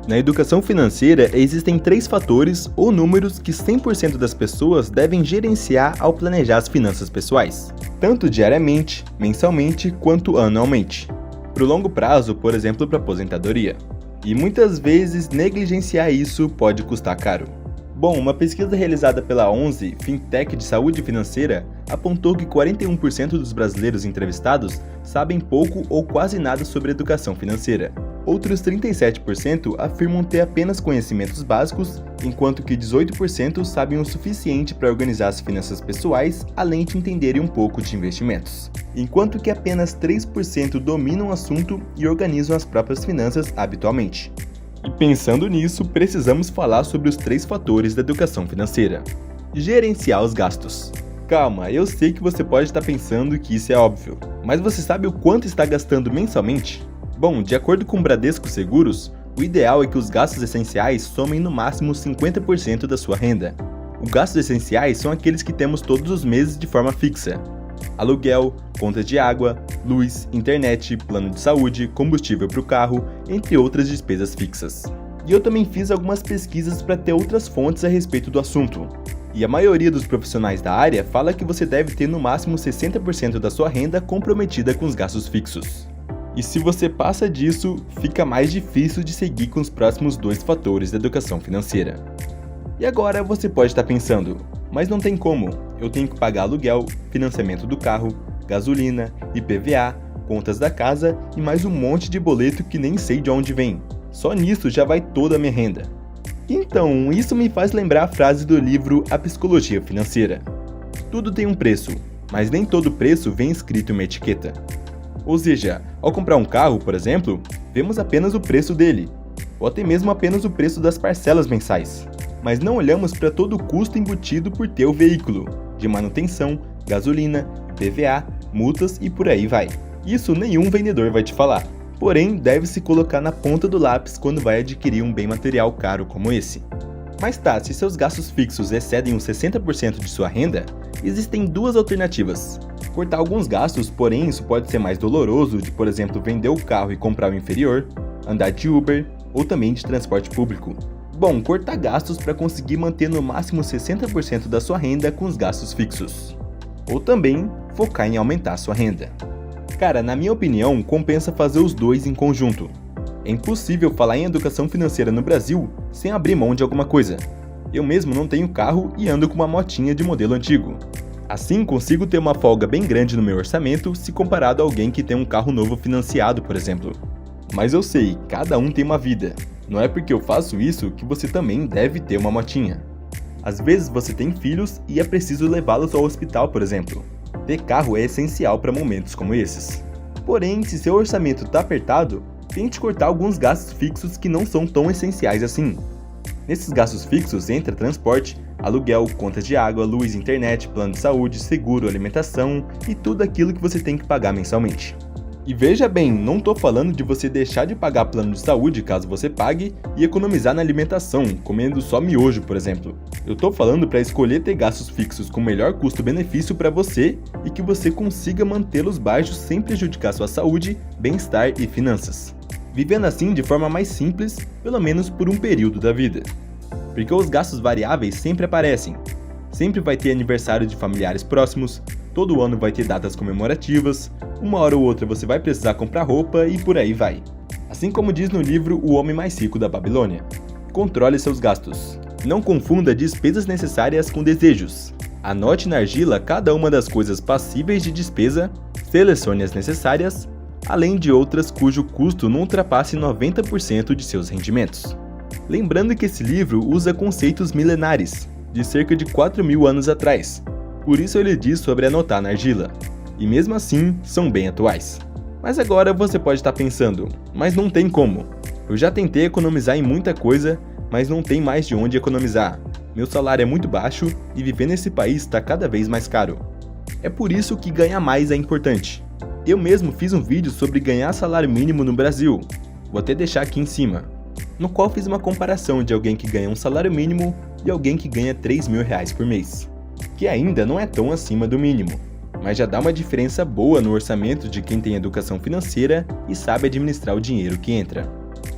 Na educação financeira, existem 3 fatores ou números que 100% das pessoas devem gerenciar ao planejar as finanças pessoais, tanto diariamente, mensalmente quanto anualmente. Para o longo prazo, por exemplo, para a aposentadoria. E muitas vezes negligenciar isso pode custar caro. Bom, uma pesquisa realizada pela 11 Fintech de Saúde Financeira apontou que 41% dos brasileiros entrevistados sabem pouco ou quase nada sobre educação financeira. Outros 37% afirmam ter apenas conhecimentos básicos, enquanto que 18% sabem o suficiente para organizar as finanças pessoais, além de entenderem um pouco de investimentos. Enquanto que apenas 3% dominam o assunto e organizam as próprias finanças habitualmente. E pensando nisso, precisamos falar sobre os 3 fatores da educação financeira. Gerenciar os gastos. Calma, eu sei que você pode estar pensando que isso é óbvio, mas você sabe o quanto está gastando mensalmente? Bom, de acordo com o Bradesco Seguros, o ideal é que os gastos essenciais somem no máximo 50% da sua renda. Os gastos essenciais são aqueles que temos todos os meses de forma fixa. Aluguel, conta de água, luz, internet, plano de saúde, combustível para o carro, entre outras despesas fixas. E eu também fiz algumas pesquisas para ter outras fontes a respeito do assunto. E a maioria dos profissionais da área fala que você deve ter no máximo 60% da sua renda comprometida com os gastos fixos. E se você passa disso, fica mais difícil de seguir com os próximos 2 fatores da educação financeira. E agora você pode estar pensando, mas não tem como, eu tenho que pagar aluguel, financiamento do carro, gasolina, IPVA, contas da casa e mais um monte de boleto que nem sei de onde vem. Só nisso já vai toda a minha renda. Então, isso me faz lembrar a frase do livro A Psicologia Financeira. Tudo tem um preço, mas nem todo preço vem escrito em uma etiqueta. Ou seja, ao comprar um carro, por exemplo, vemos apenas o preço dele, ou até mesmo apenas o preço das parcelas mensais. Mas não olhamos para todo o custo embutido por ter o veículo, de manutenção, gasolina, IPVA, multas e por aí vai. Isso nenhum vendedor vai te falar, porém deve-se colocar na ponta do lápis quando vai adquirir um bem material caro como esse. Mas tá, se seus gastos fixos excedem os 60% de sua renda, existem 2 alternativas. Cortar alguns gastos, porém isso pode ser mais doloroso de, por exemplo, vender o carro e comprar o inferior, andar de Uber ou também de transporte público. Bom, cortar gastos para conseguir manter no máximo 60% da sua renda com os gastos fixos. Ou também focar em aumentar sua renda. Cara, na minha opinião, compensa fazer os 2 em conjunto. É impossível falar em educação financeira no Brasil sem abrir mão de alguma coisa. Eu mesmo não tenho carro e ando com uma motinha de modelo antigo. Assim, consigo ter uma folga bem grande no meu orçamento se comparado a alguém que tem um carro novo financiado, por exemplo. Mas eu sei, cada um tem uma vida. Não é porque eu faço isso que você também deve ter uma motinha. Às vezes você tem filhos e é preciso levá-los ao hospital, por exemplo. Ter carro é essencial para momentos como esses. Porém, se seu orçamento está apertado, tente cortar alguns gastos fixos que não são tão essenciais assim. Nesses gastos fixos entra transporte, aluguel, contas de água, luz, internet, plano de saúde, seguro, alimentação e tudo aquilo que você tem que pagar mensalmente. E veja bem, não tô falando de você deixar de pagar plano de saúde caso você pague e economizar na alimentação, comendo só miojo, por exemplo. Eu tô falando para escolher ter gastos fixos com melhor custo-benefício para você e que você consiga mantê-los baixos sem prejudicar sua saúde, bem-estar e finanças. Vivendo assim de forma mais simples, pelo menos por um período da vida. Porque os gastos variáveis sempre aparecem. Sempre vai ter aniversário de familiares próximos, todo ano vai ter datas comemorativas, uma hora ou outra você vai precisar comprar roupa e por aí vai. Assim como diz no livro O Homem Mais Rico da Babilônia. Controle seus gastos. Não confunda despesas necessárias com desejos. Anote na argila cada uma das coisas passíveis de despesa, selecione as necessárias, além de outras cujo custo não ultrapasse 90% de seus rendimentos. Lembrando que esse livro usa conceitos milenares, de cerca de 4.000 anos atrás, por isso ele diz sobre anotar na argila, e mesmo assim são bem atuais. Mas agora você pode estar pensando, mas não tem como. Eu já tentei economizar em muita coisa, mas não tem mais de onde economizar. Meu salário é muito baixo e viver nesse país está cada vez mais caro. É por isso que ganhar mais é importante. Eu mesmo fiz um vídeo sobre ganhar salário mínimo no Brasil, vou até deixar aqui em cima, no qual fiz uma comparação de alguém que ganha um salário mínimo e alguém que ganha R$3.000 por mês, que ainda não é tão acima do mínimo, mas já dá uma diferença boa no orçamento de quem tem educação financeira e sabe administrar o dinheiro que entra.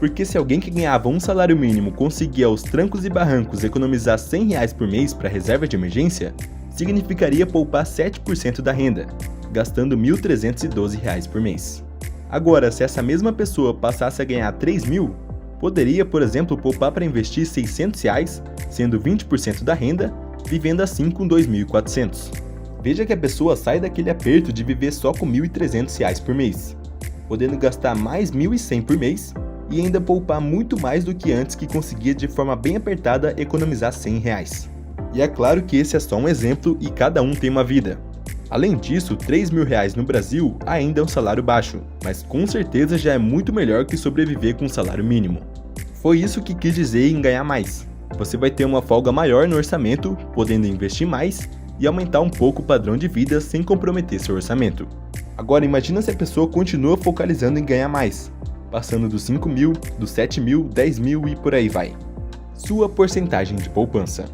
Porque se alguém que ganhava um salário mínimo conseguia aos trancos e barrancos economizar R$100 por mês para reserva de emergência, significaria poupar 7% da renda, gastando R$1.312 por mês. Agora, se essa mesma pessoa passasse a ganhar R$3.000, poderia, por exemplo, poupar para investir R$600, sendo 20% da renda, vivendo assim com R$2.400. Veja que a pessoa sai daquele aperto de viver só com R$1.300 por mês, podendo gastar mais R$1.100 por mês e ainda poupar muito mais do que antes, que conseguia de forma bem apertada economizar R$100. E é claro que esse é só um exemplo e cada um tem uma vida. Além disso, R$3.000 no Brasil ainda é um salário baixo, mas com certeza já é muito melhor que sobreviver com um salário mínimo. Foi isso que quis dizer em ganhar mais. Você vai ter uma folga maior no orçamento, podendo investir mais e aumentar um pouco o padrão de vida sem comprometer seu orçamento. Agora imagina se a pessoa continua focalizando em ganhar mais, passando dos 5.000, dos 7.000, 10.000 e por aí vai. Sua porcentagem de poupança.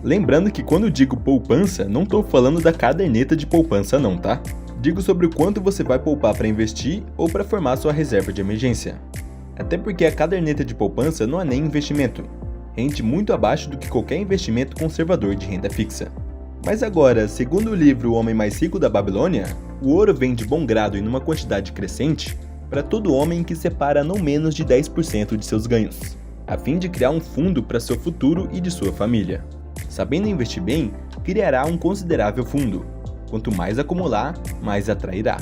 Lembrando que quando digo poupança, não estou falando da caderneta de poupança não, tá? Digo sobre o quanto você vai poupar para investir ou para formar sua reserva de emergência. Até porque a caderneta de poupança não é nem investimento, rende muito abaixo do que qualquer investimento conservador de renda fixa. Mas agora, segundo o livro O Homem Mais Rico da Babilônia, o ouro vem de bom grado e numa quantidade crescente para todo homem que separa não menos de 10% de seus ganhos, a fim de criar um fundo para seu futuro e de sua família. Sabendo investir bem, criará um considerável fundo. Quanto mais acumular, mais atrairá.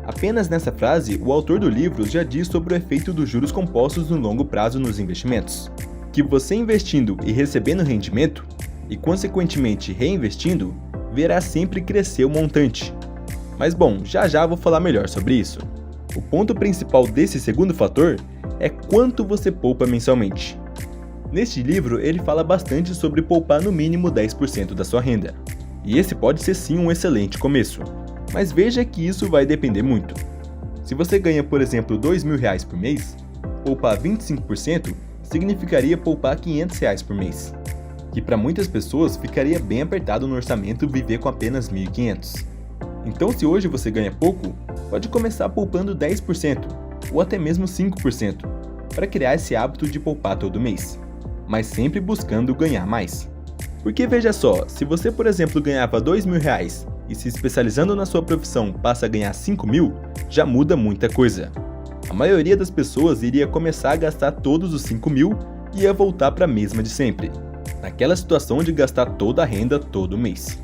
Apenas nessa frase, o autor do livro já diz sobre o efeito dos juros compostos no longo prazo nos investimentos. Que você investindo e recebendo rendimento, e consequentemente reinvestindo, verá sempre crescer o montante. Mas bom, já vou falar melhor sobre isso. O ponto principal desse segundo fator é quanto você poupa mensalmente. Neste livro, ele fala bastante sobre poupar no mínimo 10% da sua renda. E esse pode ser sim um excelente começo. Mas veja que isso vai depender muito. Se você ganha, por exemplo, R$2.000 por mês, poupar 25% significaria poupar R$500 por mês. Que para muitas pessoas ficaria bem apertado no orçamento viver com apenas R$1.500. Então, se hoje você ganha pouco, pode começar poupando 10% ou até mesmo 5% para criar esse hábito de poupar todo mês, mas sempre buscando ganhar mais. Porque veja só, se você, por exemplo, ganhava R$2.000 e se especializando na sua profissão passa a ganhar R$5.000, já muda muita coisa. A maioria das pessoas iria começar a gastar todos os R$5.000 e ia voltar para a mesma de sempre, naquela situação de gastar toda a renda todo mês.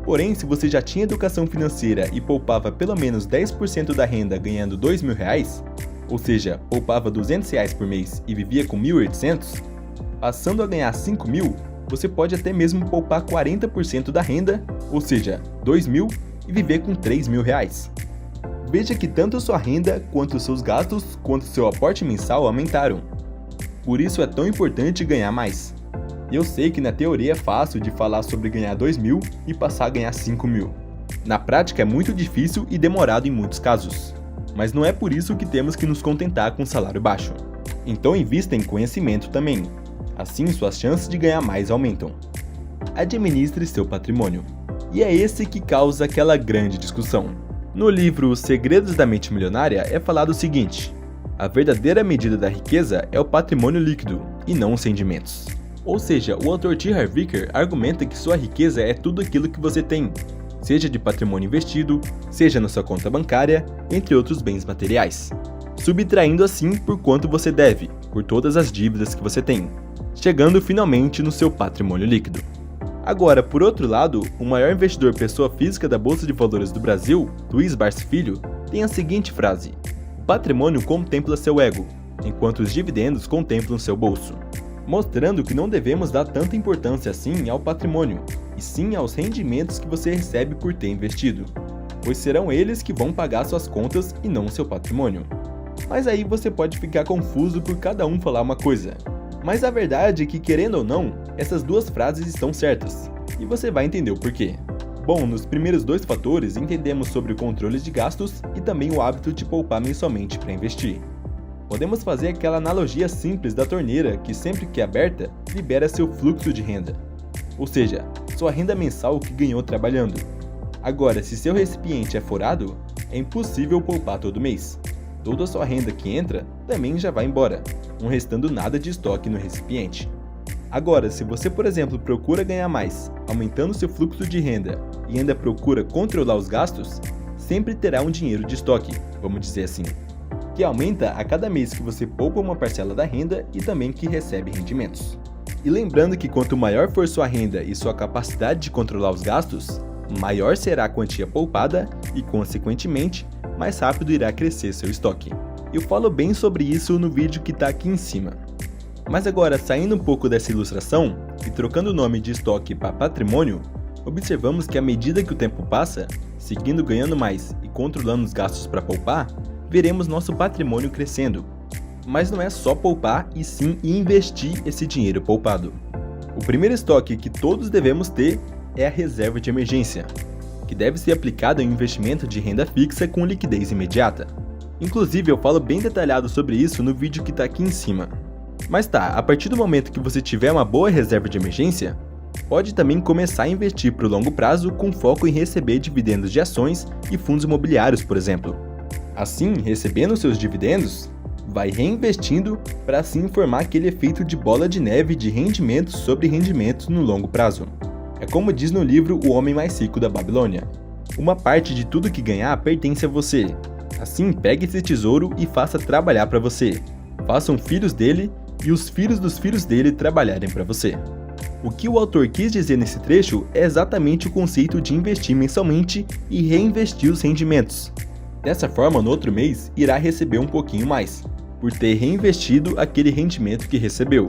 Porém, se você já tinha educação financeira e poupava pelo menos 10% da renda ganhando R$2.000, ou seja, poupava R$200 por mês e vivia com R$1.800, passando a ganhar R$5.000, você pode até mesmo poupar 40% da renda, ou seja, R$2.000, e viver com R$3.000. Veja que tanto sua renda, quanto seus gastos, quanto seu aporte mensal aumentaram. Por isso é tão importante ganhar mais. Eu sei que na teoria é fácil de falar sobre ganhar R$2.000 e passar a ganhar R$5.000. Na prática é muito difícil e demorado em muitos casos. Mas não é por isso que temos que nos contentar com um salário baixo. Então invista em conhecimento também. Assim suas chances de ganhar mais aumentam. Administre seu patrimônio. E é esse que causa aquela grande discussão. No livro Segredos da Mente Milionária é falado o seguinte: a verdadeira medida da riqueza é o patrimônio líquido, e não os rendimentos. Ou seja, o autor T. Harv Eker argumenta que sua riqueza é tudo aquilo que você tem, seja de patrimônio investido, seja na sua conta bancária, entre outros bens materiais, subtraindo assim por quanto você deve, por todas as dívidas que você tem, chegando finalmente no seu patrimônio líquido. Agora, por outro lado, o maior investidor pessoa física da Bolsa de Valores do Brasil, Luiz Barsi Filho, tem a seguinte frase: o patrimônio contempla seu ego, enquanto os dividendos contemplam seu bolso. Mostrando que não devemos dar tanta importância assim ao patrimônio, e sim aos rendimentos que você recebe por ter investido, pois serão eles que vão pagar suas contas e não o seu patrimônio. Mas aí você pode ficar confuso por cada um falar uma coisa. Mas a verdade é que, querendo ou não, essas duas frases estão certas, e você vai entender o porquê. Bom, nos primeiros dois fatores entendemos sobre o controle de gastos e também o hábito de poupar mensalmente para investir. Podemos fazer aquela analogia simples da torneira que sempre que é aberta, libera seu fluxo de renda. Ou seja, sua renda mensal que ganhou trabalhando. Agora, se seu recipiente é furado, é impossível poupar todo mês. toda a sua renda que entra também já vai embora, não restando nada de estoque no recipiente. Agora, se você, por exemplo, procura ganhar mais, aumentando seu fluxo de renda e ainda procura controlar os gastos, sempre terá um dinheiro de estoque, vamos dizer assim, que aumenta a cada mês que você poupa uma parcela da renda e também que recebe rendimentos. E lembrando que quanto maior for sua renda e sua capacidade de controlar os gastos, maior será a quantia poupada e, consequentemente, mais rápido irá crescer seu estoque. Eu falo bem sobre isso no vídeo que está aqui em cima. Mas agora, saindo um pouco dessa ilustração e trocando o nome de estoque para patrimônio, observamos que à medida que o tempo passa, seguindo ganhando mais e controlando os gastos para poupar, veremos nosso patrimônio crescendo. Mas não é só poupar e sim investir esse dinheiro poupado. O primeiro estoque que todos devemos ter é a reserva de emergência, que deve ser aplicada em um investimento de renda fixa com liquidez imediata. Inclusive, eu falo bem detalhado sobre isso no vídeo que está aqui em cima. Mas tá, a partir do momento que você tiver uma boa reserva de emergência, pode também começar a investir para o longo prazo com foco em receber dividendos de ações e fundos imobiliários, por exemplo. Assim, recebendo seus dividendos, vai reinvestindo para assim formar aquele efeito de bola de neve de rendimentos sobre rendimentos no longo prazo. É como diz no livro O Homem Mais Rico da Babilônia: uma parte de tudo que ganhar pertence a você. Assim, pegue esse tesouro e faça trabalhar para você. Façam filhos dele e os filhos dos filhos dele trabalharem para você. O que o autor quis dizer nesse trecho é exatamente o conceito de investir mensalmente e reinvestir os rendimentos. Dessa forma, no outro mês, irá receber um pouquinho mais, por ter reinvestido aquele rendimento que recebeu.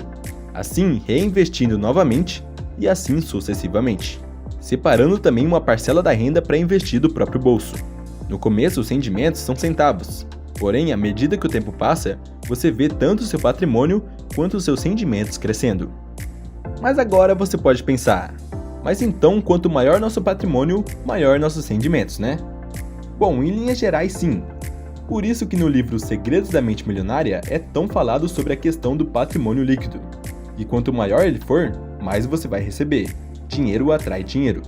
Assim, reinvestindo novamente e assim sucessivamente. Separando também uma parcela da renda para investir do próprio bolso. No começo, os rendimentos são centavos. Porém, à medida que o tempo passa, você vê tanto o seu patrimônio quanto os seus rendimentos crescendo. Mas agora você pode pensar, mas então quanto maior nosso patrimônio, maior nossos rendimentos, né? Bom, em linhas gerais sim. Por isso que no livro Segredos da Mente Milionária é tão falado sobre a questão do patrimônio líquido. E quanto maior ele for, mais você vai receber. Dinheiro atrai dinheiro.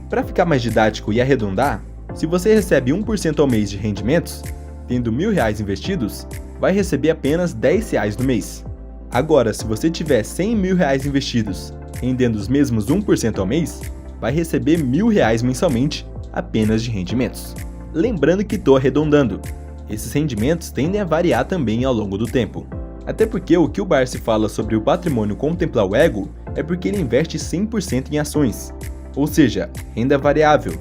Para ficar mais didático e arredondar, se você recebe 1% ao mês de rendimentos, tendo R$1.000 investidos, vai receber apenas R$10 no mês. Agora, se você tiver R$100.000 investidos, rendendo os mesmos 1% ao mês, vai receber R$1.000 mensalmente apenas de rendimentos. Lembrando que estou arredondando, esses rendimentos tendem a variar também ao longo do tempo. Até porque o que o Barsi fala sobre o patrimônio contemplar o ego é porque ele investe 100% em ações, ou seja, renda variável.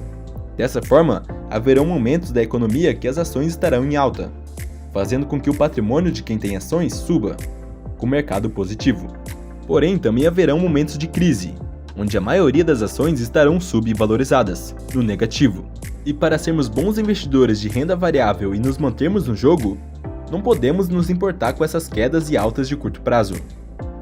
Dessa forma, haverão momentos da economia que as ações estarão em alta, fazendo com que o patrimônio de quem tem ações suba, com mercado positivo. Porém, também haverão momentos de crise, onde a maioria das ações estarão subvalorizadas, no negativo. E para sermos bons investidores de renda variável e nos mantermos no jogo, não podemos nos importar com essas quedas e altas de curto prazo,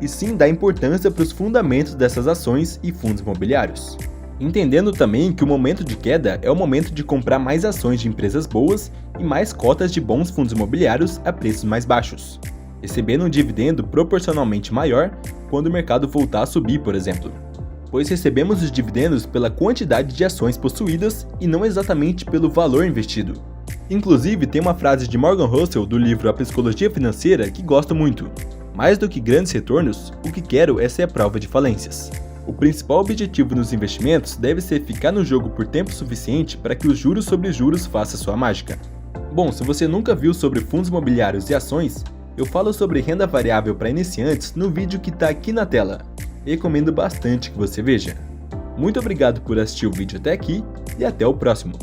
e sim dar importância para os fundamentos dessas ações e fundos imobiliários. Entendendo também que o momento de queda é o momento de comprar mais ações de empresas boas e mais cotas de bons fundos imobiliários a preços mais baixos, recebendo um dividendo proporcionalmente maior quando o mercado voltar a subir, por exemplo, pois recebemos os dividendos pela quantidade de ações possuídas e não exatamente pelo valor investido. Inclusive, tem uma frase de Morgan Housel do livro A Psicologia Financeira que gosto muito: mais do que grandes retornos, o que quero é ser a prova de falências. O principal objetivo nos investimentos deve ser ficar no jogo por tempo suficiente para que os juros sobre juros façam sua mágica. Bom, se você nunca viu sobre fundos imobiliários e ações, eu falo sobre renda variável para iniciantes no vídeo que está aqui na tela. Recomendo bastante que você veja. Muito obrigado por assistir o vídeo até aqui e até o próximo.